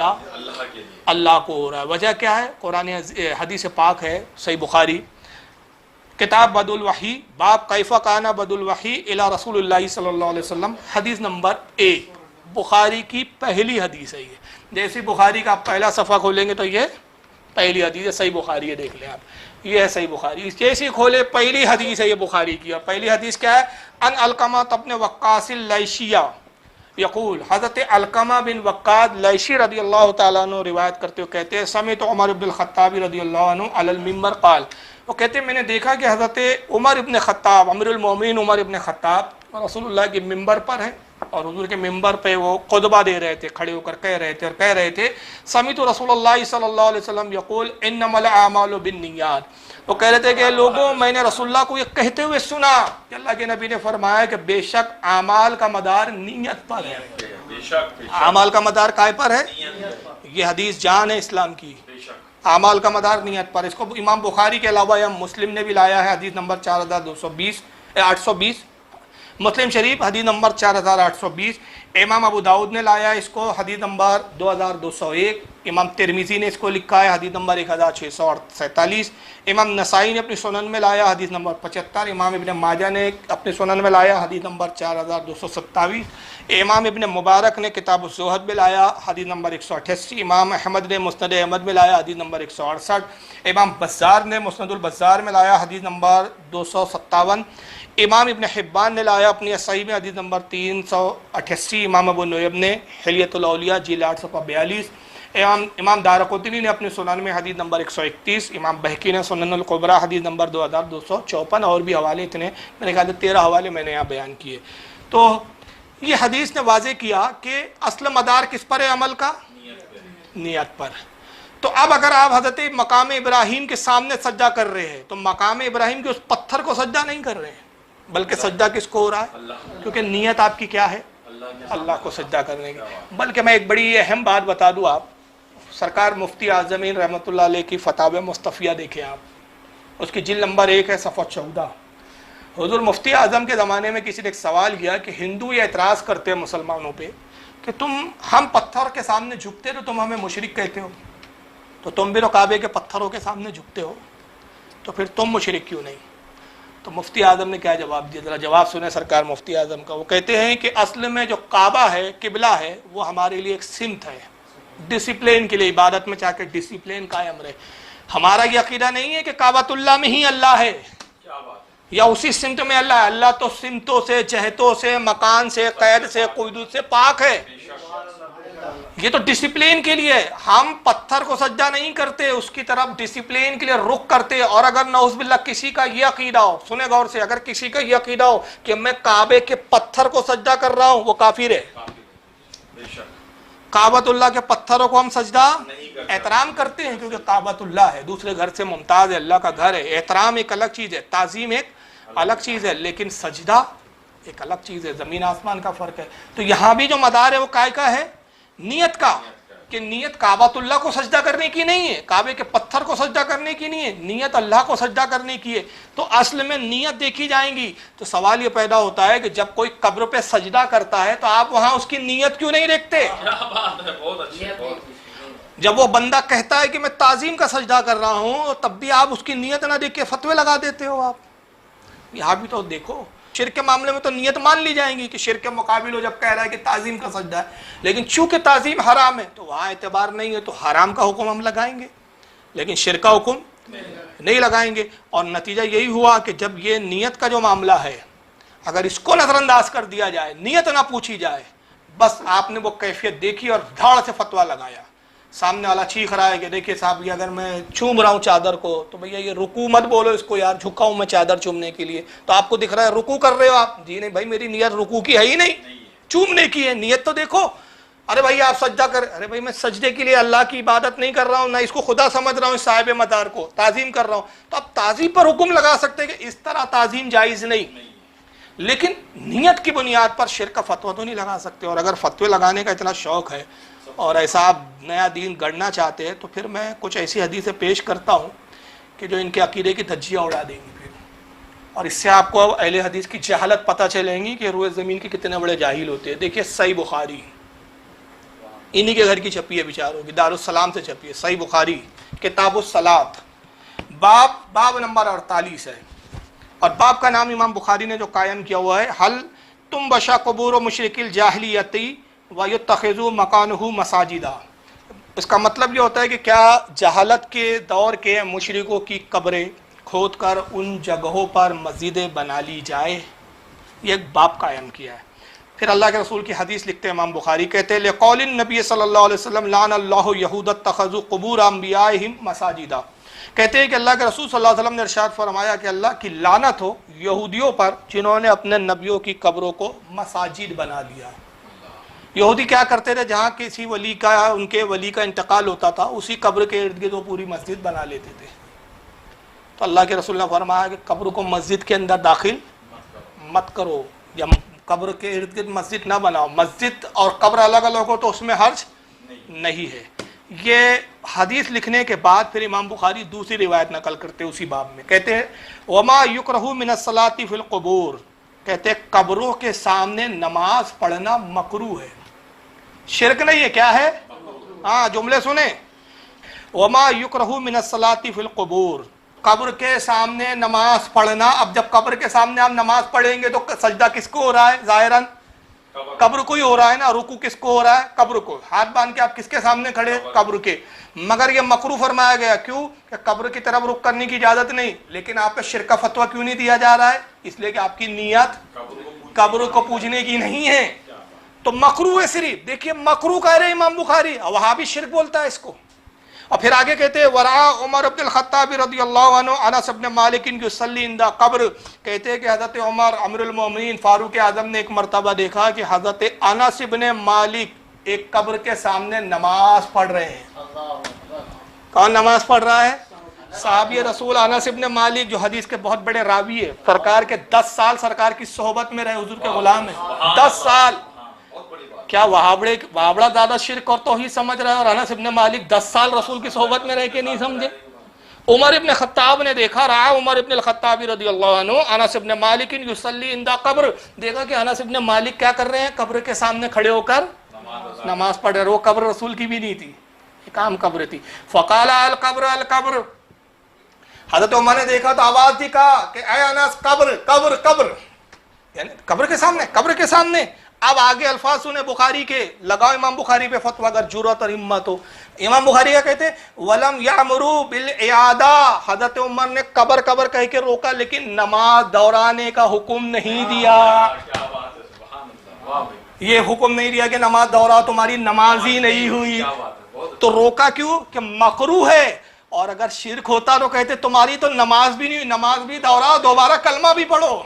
اللہ کو ہو رہا ہے۔ وجہ کیا ہے؟ قرآن حدیث پاک ہے، صحیح بخاری کتاب بدء الوحی، باب کیف کان بدء الوحی الی رسول اللہ صلی اللہ علیہ وسلم، حدیث نمبر 1، بخاری کی پہلی حدیث ہے یہ۔ جیسے بخاری کا آپ پہلا صفحہ کھولیں گے تو یہ پہلی حدیث ہے، صحیح بخاری ہے، دیکھ لیں آپ، یہ ہے صحیح بخاری۔ جیسے کھولے پہلی حدیث ہے یہ بخاری کی، اور پہلی حدیث کیا ہے؟ ان علقمہ ابن وقاص اللیثی یقول، حضرت علقمہ بن وقاص لیثی رضی اللہ تعالیٰ عنہ روایت کرتے ہوئے کہتے ہیں، سمعت عمر بن الخطاب رضی اللہ عنہ علی المنبر قال، وہ کہتے ہیں میں نے دیکھا کہ حضرت عمر ابن خطاب، امیر المومنین عمر ابن خطاب رسول اللہ کے ممبر پر ہیں، اور حضور کے ممبر پہ وہ خطبہ دے رہے تھے، کھڑے ہو کر کہہ رہے تھے سمعت رسول اللہ صلی اللہ علیہ وسلم یقول انما الاعمال بالنیات، وہ کہہ رہے تھے کہ لوگوں میں نے رسول اللہ کو یہ کہتے ہوئے سنا کہ اللہ کے نبی نے فرمایا کہ بے شک اعمال کا مدار نیت پر ہے، اعمال کا مدار کائے پر ہے؟ یہ حدیث جان ہے اسلام کی، اعمال کا مدار نیت پر۔ اس کو امام بخاری کے علاوہ امام مسلم نے بھی لایا ہے، حدیث نمبر 820 مسلم شریف حدیث نمبر 4820، امام ابو داؤد نے لایا اس کو حدیث نمبر 2201، امام ترمذی نے اس کو لکھا ہے حدیث نمبر 1647، امام نسائی نے اپنی سنن میں لایا حدیث نمبر 75، امام ابن ماجہ نے اپنی سنن میں لایا حدیث نمبر 4227، امام ابن مبارک نے کتاب الزہد میں لایا حدیث نمبر 188، امام احمد نے مسند احمد میں لایا حدیث نمبر 168، امام بزار نے مسند البزار میں لایا حدیث نمبر 257، امام ابن حبان نے لایا اپنی صحیح میں حدیث نمبر 388، امام ابو نعیم نے حلیۃ الاولیاء جلد 842، امام دارقطنی نے اپنے سنن میں حدیث نمبر 131، امام بہقی نے سنن الکبریٰ حدیث نمبر 2254، اور بھی حوالے اتنے، میرے خیال سے 13 حوالے میں نے یہاں بیان کیے۔ تو یہ حدیث نے واضح کیا کہ اصل مدار کس پر ہے عمل کا؟ نیت پر۔ تو اب اگر آپ حضرت مقام ابراہیم کے سامنے سجدہ کر رہے ہیں تو مقام ابراہیم کے اس پتھر کو سجدہ نہیں کر رہے ہیں، بلکہ سجدہ کس کو ہو رہا ہے؟ کیونکہ نیت آپ کی کیا ہے؟ اللہ کو سجدہ کرنے کی۔ بلکہ میں ایک بڑی اہم بات بتا دوں، آپ سرکار مفتی اعظمین رحمۃ اللہ علیہ کی فتاوی مصطفیہ دیکھیں آپ، اس کی جلد نمبر 1 ہے صفحہ 14۔ حضور مفتی اعظم کے زمانے میں کسی نے ایک سوال کیا کہ ہندو یہ اعتراض کرتے ہیں مسلمانوں پہ کہ ہم پتھر کے سامنے جھکتے تو تم ہمیں مشرک کہتے ہو، تو تم بھی تو کعبے کے پتھروں کے سامنے جھکتے ہو، تو پھر تم مشرک کیوں نہیں؟ تو مفتی اعظم نے کیا جواب دیا؟ ذرا جواب سنیں سرکار مفتی اعظم کا۔ وہ کہتے ہیں کہ اصل میں جو کعبہ ہے، قبلہ ہے، وہ ہمارے لیے ایک سمت ہے، ڈسپلین کے لیے، عبادت میں چاہ کے ڈسپلین قائم رہے۔ ہمارا یہ عقیدہ نہیں ہے کہ کعبۃ اللہ میں ہی اللہ ہے یا اسی سمت میں اللہ ہے، اللہ تو سمتوں سے، جہتوں سے، مکان سے، قید سے، قیود سے پاک ہے، یہ تو ڈسپلین کے لیے۔ ہم پتھر کو سجدہ نہیں کرتے، اس کی طرف ڈسپلین کے لیے رخ کرتے۔ اور اگر نعوذ باللہ کسی کا یہ عقیدہ ہو، سنیں غور سے، اگر کسی کا یہ عقیدہ ہو کہ میں کعبے کے پتھر کو سجدہ کر رہا ہوں، وہ کافر ہے۔ کعبۃ اللہ کے پتھروں کو ہم سجدہ احترام کرتے ہیں کیونکہ کعبۃ اللہ ہے، دوسرے گھر سے ممتاز ہے، اللہ کا گھر ہے۔ احترام ایک الگ چیز ہے، تعظیم ایک الگ چیز ہے، لیکن سجدہ ایک الگ چیز ہے، زمین آسمان کا فرق ہے۔ تو یہاں بھی جو مدار ہے وہ کائے کا ہے؟ نیت کا، کہ نیت کعبۃ اللہ کو سجدہ کرنے کی نہیں ہے، کعبے کے پتھر کو سجدہ کرنے کی نہیں ہے، نیت اللہ کو سجدہ کرنے کی ہے۔ تو اصل میں نیت دیکھی جائیں گی۔ تو سوال یہ پیدا ہوتا ہے کہ جب کوئی قبر پہ سجدہ کرتا ہے تو آپ وہاں اس کی نیت کیوں نہیں دیکھتے؟ جب وہ بندہ کہتا ہے کہ میں تعظیم کا سجدہ کر رہا ہوں، تب بھی آپ اس کی نیت نہ دیکھ کے فتوے لگا دیتے ہو۔ آپ یہاں بھی تو دیکھو، شرک کے معاملے میں تو نیت مان لی جائیں گی کہ شرک کے مقابل ہو، جب کہہ رہا ہے کہ تعظیم کا سجدہ ہے، لیکن چونکہ تعظیم حرام ہے تو وہاں اعتبار نہیں ہے، تو حرام کا حکم ہم لگائیں گے لیکن شرک کا حکم نہیں لگائیں گے۔ اور نتیجہ یہی ہوا کہ جب یہ نیت کا جو معاملہ ہے، اگر اس کو نظر انداز کر دیا جائے، نیت نہ پوچھی جائے، بس آپ نے وہ کیفیت دیکھی اور دھاڑ سے فتویٰ لگایا، سامنے والا چیخ رہا ہے کہ دیکھیے صاحب یہ اگر میں چوم رہا ہوں چادر کو تو بھیا یہ رکوع مت بولو اس کو، یار جھکا ہوں میں چادر چومنے کے لیے، تو آپ کو دکھ رہا ہے رکوع کر رہے ہو آپ، جی نہیں بھائی میری نیت رکوع کی ہے ہی نہیں، چومنے کی ہے، نیت تو دیکھو۔ ارے بھائی آپ سجدہ کر، ارے بھائی میں سجدے کے لیے اللہ کی عبادت نہیں کر رہا ہوں، نہ اس کو خدا سمجھ رہا ہوں، اس صاحب مدار کو تعظیم کر رہا ہوں، تو آپ تعظیم پر حکم لگا سکتے کہ اس طرح تعظیم جائز نہیں، لیکن نیت کی بنیاد پر شرک کا فتویٰ تو نہیں لگا سکتے۔ اور اگر فتوے لگانے کا اتنا شوق ہے اور ایسا آپ نیا دین گڑھنا چاہتے ہیں تو پھر میں کچھ ایسی حدیثیں پیش کرتا ہوں کہ جو ان کے عقیدے کی دھجیاں اڑا دیں گی پھر، اور اس سے آپ کو اہل حدیث کی جہالت پتہ چلیں گی کہ روئے زمین کے کتنے بڑے جاہل ہوتے ہیں۔ دیکھیے صحیح بخاری انہی کے گھر کی چھپی ہے بیچاروں کی، دارالسلام سے چھپی ہے، صحیح بخاری کتاب الصلاۃ، باب نمبر 48 ہے، اور باب کا نام امام بخاری نے جو قائم کیا ہوا ہے، حل تم بشا قبور و مشرک الجاہلیتی ویتخذوا مکانہ مساجدہ۔ اس کا مطلب یہ ہوتا ہے کہ کیا جہالت کے دور کے مشرکوں کی قبریں کھود کر ان جگہوں پر مسجدیں بنا لی جائے، یہ ایک باب قائم کیا ہے۔ پھر اللہ کے رسول کی حدیث لکھتے ہیں امام بخاری، کہتے ہیں لقول النبی صلی اللہ علیہ وسلم لعن اللہ یہود اتخذوا قبور انبیائہم مساجدہ، کہتے ہیں کہ اللہ کے رسول صلی اللہ علیہ وسلم نے ارشاد فرمایا کہ اللہ کی لعنت ہو یہودیوں پر جنہوں نے اپنے نبیوں کی قبروں کو مساجد بنا لیا۔ یہودی کیا کرتے تھے، جہاں کسی ولی کا، ان کے ولی کا انتقال ہوتا تھا، اسی قبر کے ارد گرد وہ پوری مسجد بنا لیتے تھے۔ تو اللہ کے رسول نے فرمایا کہ قبر کو مسجد کے اندر داخل مت کرو، یا قبر کے ارد گرد مسجد نہ بناؤ، مسجد اور قبر الگ الگ ہو تو اس میں حرج نہیں ہے۔ یہ حدیث لکھنے کے بعد پھر امام بخاری دوسری روایت نقل کرتے اسی باب میں، کہتے ہیں وما یکرہ من الصلاۃ فی القبور، کہتے ہیں قبروں کے سامنے نماز پڑھنا مکروہ ہے، شرک نہیں ہے، کیا ہے؟ ہاں جملے سنیں، وما یکرہ من الصلاۃ فی القبور، قبر کے سامنے نماز پڑھنا۔ اب جب قبر کے سامنے آپ نماز پڑھیں گے تو سجدہ کس کو ہو رہا ہے؟ ظاہراً قبر کو ہی ہو رہا ہے نا، رکوع کس کو ہو رہا ہے؟ قبر کو۔ ہاتھ باندھ کے آپ کس کے سامنے کھڑے؟ قبر کے۔ مگر یہ مکروہ فرمایا گیا، کیوں؟ کہ قبر کی طرف رخ کرنے کی اجازت نہیں، لیکن آپ پہ شرک کا فتویٰ کیوں نہیں دیا جا رہا ہے؟ اس لیے کہ آپ کی نیت قبر کو پوجنے کی نہیں ہے، تو مکروہ ہے صرف۔ دیکھیے مکروہ کہہ رہے امام بخاری، وہاں بھی شرک بولتا ہے اس کو۔ اور پھر آگے کہتے ہیں ورعا عمر بن الخطاب رضی اللہ عنہ انس بن مالک یصلی عند قبر، کہتے ہیں کہ حضرت عمر امیر المومنین فاروق اعظم نے ایک مرتبہ دیکھا کہ حضرت انس بن مالک ایک قبر کے سامنے نماز پڑھ رہے ہیں۔ کون نماز پڑھ رہا ہے؟ صحابی رسول انس بن مالک، جو حدیث کے بہت بڑے راوی ہے، سرکار کے 10 سال سرکار کی صحبت میں رہے، حضور کے غلام ہیں 10 سال۔ کیا وہابڑا زیادہ شرک اور توحید سمجھ رہا ہے، اور انس ابن مالک 10 سال رسول کی صحبت میں رہ کے نہیں سمجھے؟ عمر ابن خطاب نے دیکھا، رہا عمر ابن الخطاب رضی اللہ عنہ انس ابن مالک یصلی عند قبر، دیکھا کہ انس ابن مالک کیا کر رہے ہیں؟ قبر کے سامنے کھڑے ہو کر نماز پڑھ رہے۔ وہ قبر رسول کی بھی نہیں تھی، ایک عام قبر تھی۔ فقال القبر القبر، حضرت عمر نے دیکھا تو آواز دی، کہا کہ اے انس قبر قبر قبر، یعنی قبر کے سامنے، قبر کے سامنے۔ اب آگے الفاظ سنے بخاری کے، لگاؤ امام بخاری پہ فتویٰ اگر جرأت اور ہمت ہو۔ امام بخاری کیا کہتے ہیں؟ وَلَمْ يَأْمُرُوا بِالْعِيَادَةِ، حضرت عمر نے قبر قبر کہہ کے روکا، لیکن نماز دورانے کا حکم نہیں دیا۔ یہ حکم نہیں دیا کہ نماز دورا، تمہاری نماز ہی نہیں ہوئی، تو روکا کیوں؟ کہ مکروہ ہے۔ اور اگر شرک ہوتا تو کہتے تمہاری تو نماز بھی نہیں ہوئی، نماز بھی دورا، دوبارہ کلمہ بھی پڑھو،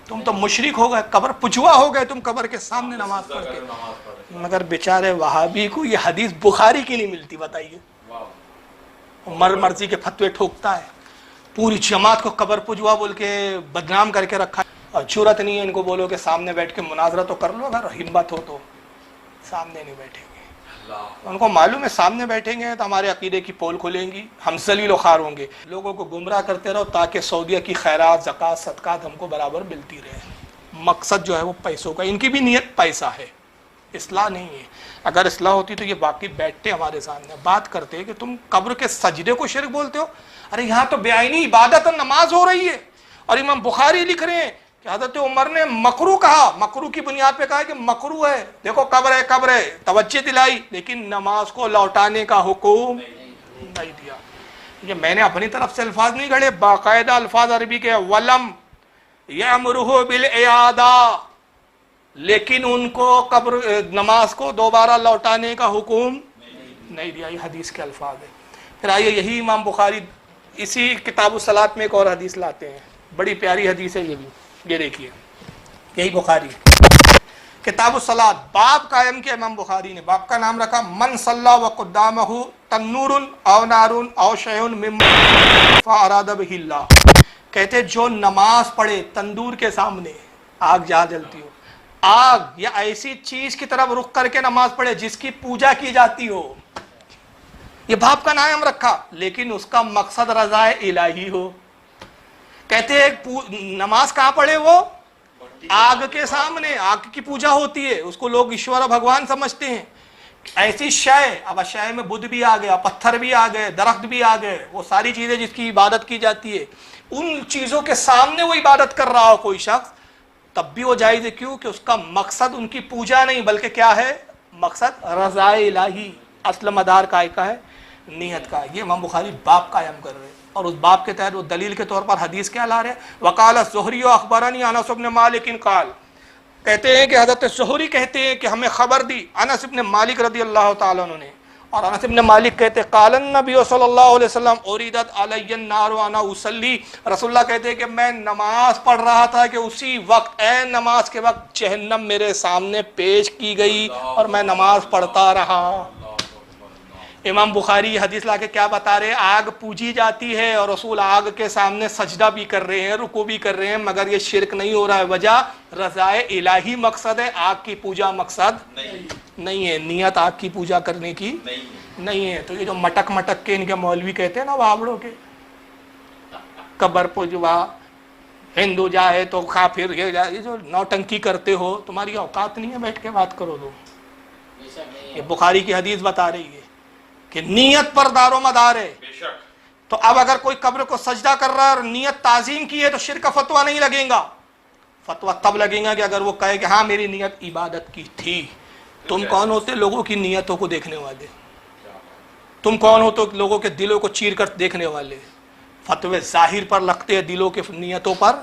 تم تو مشرک ہو گئے، قبر پجوا ہو گئے تم قبر کے سامنے نماز پڑھ کے۔ مگر بیچارے وہابی کو یہ حدیث بخاری کی نہیں ملتی، بتائیے، مرضی کے فتوے ٹھوکتا ہے، پوری جماعت کو قبر پجوا بول کے بدنام کر کے رکھا ہے، اور جرأت نہیں ہے ان کو بولو کہ سامنے بیٹھ کے مناظرہ تو کر لو، اگر ہمت ہو تو سامنے نہیں بیٹھیں گے۔ ان کو معلوم ہے سامنے بیٹھیں گے تو ہمارے عقیدے کی پول کھلیں گی، ہم ذلیل و خوار ہوں گے۔ لوگوں کو گمراہ کرتے رہو تاکہ سعودیہ کی خیرات، زکوٰۃ، صدقات ہم کو برابر ملتی رہے۔ مقصد جو ہے وہ پیسوں کا، ان کی بھی نیت پیسہ ہے، اصلاح نہیں ہے۔ اگر اصلاح ہوتی تو یہ باقی بیٹھتے ہمارے سامنے بات کرتے کہ تم قبر کے سجدے کو شرک بولتے ہو، ارے یہاں تو بے عینی عبادت اور نماز ہو رہی ہے۔ اور امام بخاری لکھ رہے ہیں کہ حضرت عمر نے مکروہ کہا، مکروہ کی بنیاد پہ کہا کہ مکروہ ہے، دیکھو قبر ہے قبر ہے، توجہ دلائی، لیکن نماز کو لوٹانے کا حکم نہیں دیا۔ یہ میں نے اپنی طرف سے الفاظ نہیں گھڑے، باقاعدہ الفاظ عربی کے، ولم یامرہ بالاعادہ، لیکن ان کو قبر نماز کو دوبارہ لوٹانے کا حکم نہیں دیا۔ یہ حدیث کے الفاظ ہیں۔ پھر آئیے یہی امام بخاری اسی کتاب الصلاۃ میں ایک اور حدیث لاتے ہیں، بڑی پیاری حدیث ہے یہ بھی، یہ دیکھیے، یہی بخاری کتاب الصلاۃ، باب قائم کیا امام بخاری نے، باب کا نام رکھا من صلی وقدامہ تنور او نار او شیء مما فاراد بہ اللہ، کہتے جو نماز پڑھے تندور کے سامنے، آگ جہاں جلتی ہو، آگ یا ایسی چیز کی طرف رخ کر کے نماز پڑھے جس کی پوجا کی جاتی ہو، یہ باب کا نام رکھا، لیکن اس کا مقصد رضا الہی ہو۔ کہتے ہیں نماز کہاں پڑھے وہ؟ آگ کے سامنے آگ کی پوجا ہوتی ہے، اس کو لوگ ایشور بھگوان سمجھتے ہیں. ایسی شے، اب شے میں بدھ بھی آ گیا، پتھر بھی آ گئے، درخت بھی آ گئے، وہ ساری چیزیں جس کی عبادت کی جاتی ہے، ان چیزوں کے سامنے وہ عبادت کر رہا ہو کوئی شخص، تب بھی وہ جائز ہے. کیوں کہ اس کا مقصد ان کی پوجا نہیں بلکہ کیا ہے؟ مقصد رضا الہی. اصل مدار کا ہے؟ نیت کا. یہ امام بخاری باب قائم کر رہے ہیں، اور اس باب کے تحت وہ دلیل کے طور پر حدیث کیا لا رہے؟ وقال الزہری اخبرنی انس بن مالک قال، کہتے ہیں کہ حضرت زہری کہتے ہیں کہ ہمیں خبر دی انس بن مالک رضی اللہ تعالیٰ عنہ نے، اور انس بن مالک کہتے قال النبی صلی اللہ علیہ وسلم اریدت علی النار وانا اصلی، رسول اللہ کہتے ہیں کہ میں نماز پڑھ رہا تھا کہ اسی وقت، عین نماز کے وقت، جہنم میرے سامنے پیش کی گئی اور میں نماز پڑھتا رہا. امام بخاری حدیث لا کے کیا بتا رہے ہیں؟ آگ پوجی جاتی ہے اور رسول آگ کے سامنے سجدہ بھی کر رہے ہیں، رکوع بھی کر رہے ہیں، مگر یہ شرک نہیں ہو رہا ہے. وجہ رضا الہی مقصد ہے، آگ کی پوجا مقصد نہیں ہے. نیت آگ کی پوجا کرنے کی نہیں ہے. تو یہ جو مٹک مٹک کے ان کے مولوی کہتے ہیں نا وابڑوں کے، قبر پوجوا، ہندو جائے تو کافر، یہ جو نوٹنکی کرتے ہو، تمہاری اوقات نہیں ہے بیٹھ کے بات کرو. دو یہ بخاری کی حدیث بتا رہی ہے کہ نیت پر دار و مدار ہے. تو اب اگر کوئی قبر کو سجدہ کر رہا ہے اور نیت تعظیم کی ہے تو شرک کا فتویٰ نہیں لگے گا. فتویٰ تب لگے گا کہ اگر وہ کہے کہ ہاں میری نیت عبادت کی تھی. تم کون ہوتے لوگوں کی نیتوں کو دیکھنے والے؟ تم کون ہو تو لوگوں کے دلوں کو چیر کر دیکھنے والے؟ فتوے ظاہر پر لگتے ہیں، دلوں کے نیتوں پر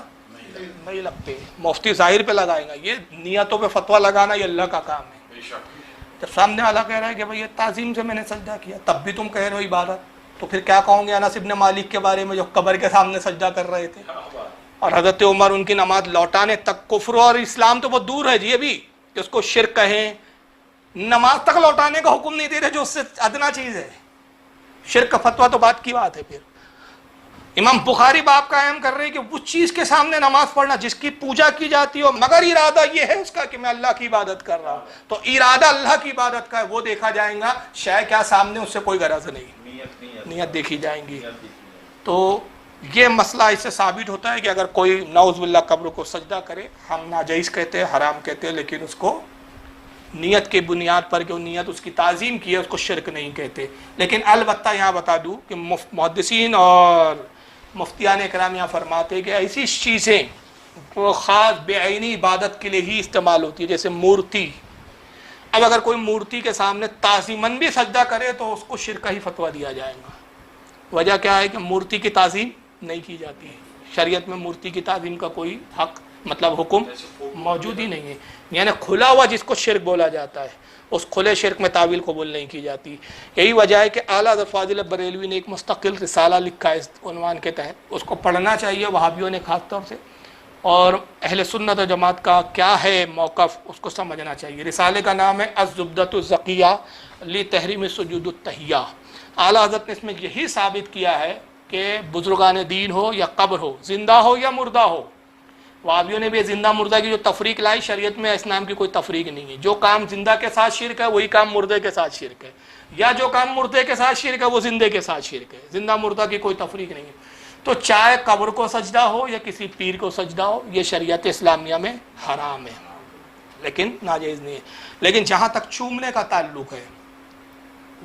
نہیں لگتے. مفتی ظاہر پہ لگائے گا، یہ نیتوں پہ فتویٰ لگانا یہ اللہ کا کام ہے. جب سامنے والا کہہ رہا ہے کہ بھئی یہ تعظیم سے میں نے سجدہ کیا، تب بھی تم کہہ رہے ہو عبادت، تو پھر کیا کہوں گے انس بن مالک کے بارے میں جو قبر کے سامنے سجدہ کر رہے تھے؟ اور حضرت عمر ان کی نماز لوٹانے تک، کفر اور اسلام تو بہت دور ہے جی، ابھی کہ اس کو شرک کہیں، نماز تک لوٹانے کا حکم نہیں دے رہے جو اس سے ادنا چیز ہے. شرک کا فتویٰ تو بات کی بات ہے. پھر امام بخاری باب قائم کر رہے ہیں کہ اس چیز کے سامنے نماز پڑھنا جس کی پوجا کی جاتی ہو، مگر ارادہ یہ ہے اس کا کہ میں اللہ کی عبادت کر رہا ہوں، تو ارادہ اللہ کی عبادت کا ہے، وہ دیکھا جائے گا. شے کیا سامنے، اس سے کوئی غرض نہیں، نیت دیکھی جائیں گی. تو یہ مسئلہ اس سے ثابت ہوتا ہے کہ اگر کوئی نعوذ باللہ قبر کو سجدہ کرے، ہم ناجائز کہتے ہیں، حرام کہتے ہیں، لیکن اس کو نیت کے بنیاد پر کہ وہ نیت اس کی تعظیم کی ہے، اس کو شرک نہیں کہتے. لیکن البتہ یہاں بتا دوں کہ محدثین اور مفتیان اکرام یہاں فرماتے ہیں کہ ایسی چیزیں وہ خاص بے عینی عبادت کے لیے ہی استعمال ہوتی ہے، جیسے مورتی. اب اگر کوئی مورتی کے سامنے تعظیماً بھی سجدہ کرے تو اس کو شرک کا ہی فتویٰ دیا جائے گا. وجہ کیا ہے کہ مورتی کی تعظیم نہیں کی جاتی ہے. شریعت میں مورتی کی تعظیم کا کوئی حق، مطلب حکم موجود ہی نہیں ہے. یعنی کھلا ہوا جس کو شرک بولا جاتا ہے، اس کھلے شرک میں تعویل قبول نہیں کی جاتی. یہی وجہ ہے کہ اعلیٰ حضرت فاضل بریلوی نے ایک مستقل رسالہ لکھا ہے اس عنوان کے تحت، اس کو پڑھنا چاہیے وہابیوں نے خاص طور سے، اور اہل سنت و جماعت کا کیا ہے موقف اس کو سمجھنا چاہیے. رسالے کا نام ہے الزبدۃ الزکیہ لتحریم سجود التحیہ. اعلیٰ حضرت نے اس میں یہی ثابت کیا ہے کہ بزرگان دین ہو یا قبر ہو، زندہ ہو یا مردہ ہو. وہابیوں نے بھی زندہ مردہ کی جو تفریق لائی، شریعت میں اسلام کی کوئی تفریق نہیں ہے. جو کام زندہ کے ساتھ شرک ہے وہی کام مردے کے ساتھ شرک ہے، یا جو کام مردے کے ساتھ شرک ہے وہ زندے کے ساتھ شرک ہے. زندہ مردہ کی کوئی تفریق نہیں ہے. تو چاہے قبر کو سجدہ ہو یا کسی پیر کو سجدہ ہو، یہ شریعت اسلامیہ میں حرام ہے، لیکن ناجائز نہیں ہے. لیکن جہاں تک چومنے کا تعلق ہے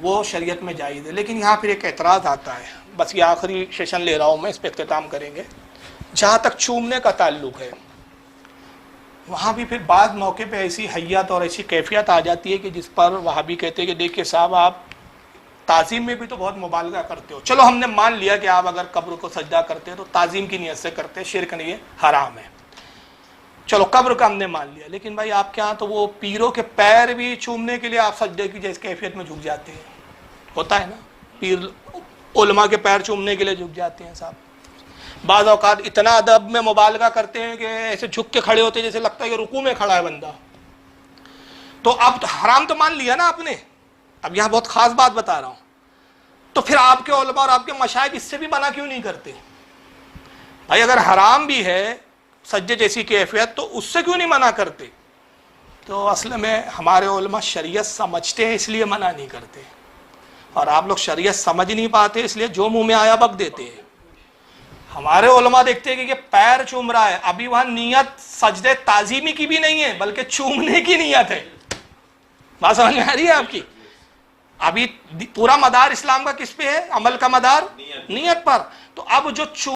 وہ شریعت میں جائز ہے. لیکن یہاں پھر ایک اعتراض آتا ہے، بس یہ آخری سیشن لے رہا ہوں میں، اس پہ اختتام کریں گے. جہاں تک چومنے کا تعلق ہے وہاں بھی پھر بعض موقع پہ ایسی حیت اور ایسی کیفیت آ جاتی ہے کہ جس پر وہابی کہتے ہیں کہ دیکھیے صاحب آپ تعظیم میں بھی تو بہت مبالغہ کرتے ہو. چلو ہم نے مان لیا کہ آپ اگر قبر کو سجدہ کرتے ہیں تو تعظیم کی نیت سے کرتے ہیں، شرک نہیں ہے، حرام ہے. چلو قبر کا ہم نے مان لیا، لیکن بھائی آپ کے ہاں تو وہ پیروں کے پیر بھی چومنے کے لیے آپ سجدے کی جیس کیفیت میں جھک جاتے ہیں. ہوتا ہے نا، پیر علماء کے پیر چومنے کے لیے جھک جاتے ہیں صاحب. بعض اوقات اتنا ادب میں مبالغہ کرتے ہیں کہ ایسے جھک کے کھڑے ہوتے ہیں جیسے لگتا ہے کہ رکوع میں کھڑا ہے بندہ. تو اب حرام تو مان لیا نا آپ نے. اب یہاں بہت خاص بات بتا رہا ہوں. تو پھر آپ کے علماء اور آپ کے مشائخ اس سے بھی منع کیوں نہیں کرتے؟ بھائی اگر حرام بھی ہے سجدے جیسی کیفیت تو اس سے کیوں نہیں منع کرتے؟ تو اصل میں ہمارے علماء شریعت سمجھتے ہیں اس لیے منع نہیں کرتے، اور آپ لوگ شریعت سمجھ نہیں پاتے اس لیے جو منہ میں آیا بک دیتے ہیں. ہمارے علماء دیکھتے ہیں کہ یہ پیر چوم رہا ہے، ابھی وہاں نیت سجدے تعظیمی کی بھی نہیں ہے بلکہ چومنے کی نیت ہے. بات سمجھ میں آ رہی ہے آپ کی؟ ابھی پورا مدار اسلام کا کس پہ ہے؟ عمل کا مدار نیت پر. تو اب جو